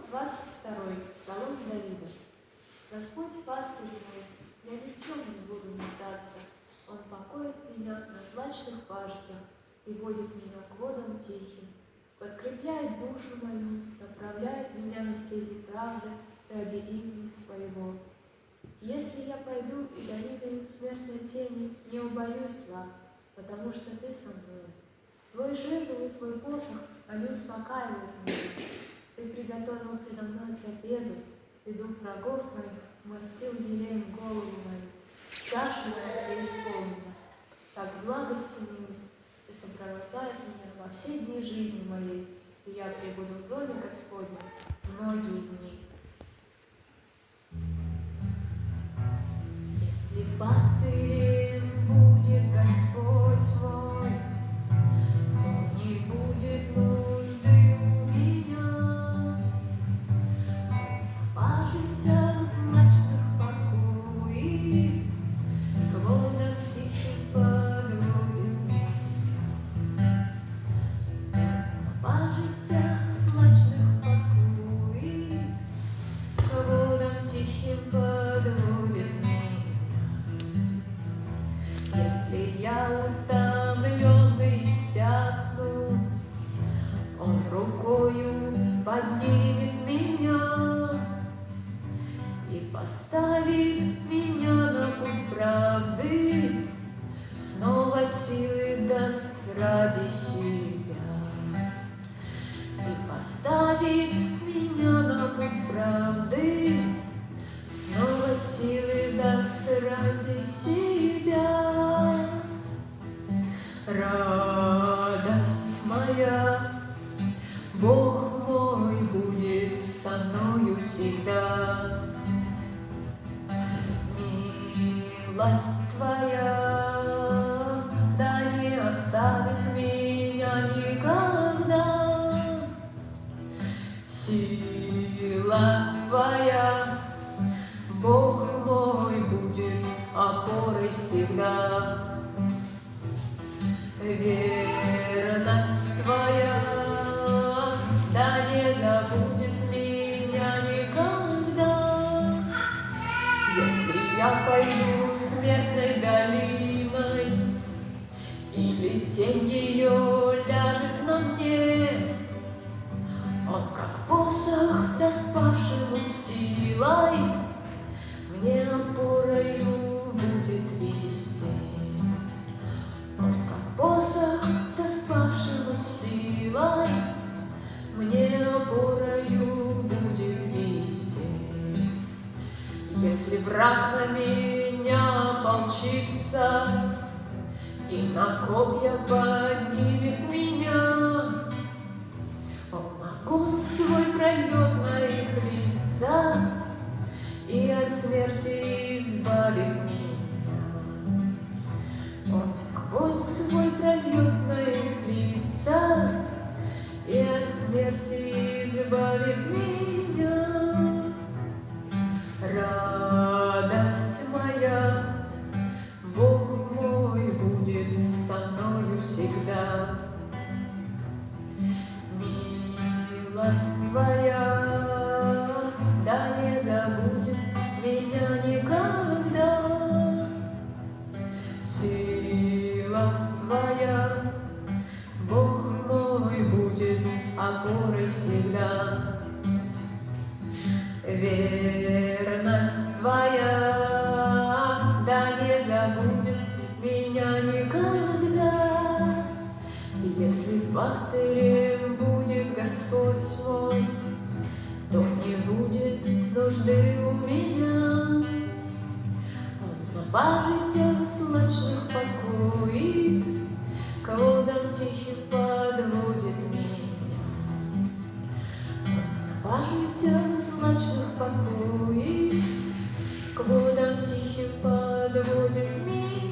22. Псалом Давида. Господь пастырь мой, я ни в чем не буду нуждаться. Он покоит меня на злачных пажитях и водит меня к водам тихим. Подкрепляет душу мою, направляет меня на стези правды ради имени своего. Если я пойду и долиной смертной тени, не убоюсь зла, потому что ты со мной. Твой жезл и твой посох, они успокаивают меня. Ты приготовил предо мной трапезу, и дух врагов моих мастил елеем голову мою. Чаша моя преисполнена. Так благость и милость ты сопровождает меня во все дни жизни моей, и я пребуду в доме Господнем многие дни. Если пастырем будет Господь мой, то не будет нужды у меня. По житях мрачных покоев к водам тихим подводит меня. По житях мрачных покоев к водам тихим подводит меня. Если я утомленный иссякну, Он рукою поднимет меня и поставит меня на путь правды, снова силы даст ради себя. И поставит меня на путь правды, снова силы даст ради себя. Радость моя, Бог мой будет со мною всегда. Милость Твоя, да не оставит меня никогда. Сила Твоя, Бог мой будет опорой всегда. Верность Твоя, да не забудет меня никогда. Если я пойду смертной долиной, или тень ее ляжет на мне, Он, как посох, даст павшему силой, мне опорою будет везде. Он, как посох, даст павшему силой, мне опорою будет везде. Если враг на меня ополчится и на копья поднимет меня, Он огонь свой прольет на их лица и от смерти избавит меня. Он огонь свой прольет на их лица и от смерти избавит меня. Радость моя, Бог мой будет со мною всегда. Милость Твоя, да не забудет меня никогда. Сила Твоя, Бог мой будет опорой всегда. Верность Твоя, да не забудет меня никогда. Если пастырем будет Господь мой, то не будет нужды у меня. Он на пажитях смачных покоит, к водам тихим подводит меня. Он на пажитях смачных покоит, к водам тихим подводит меня.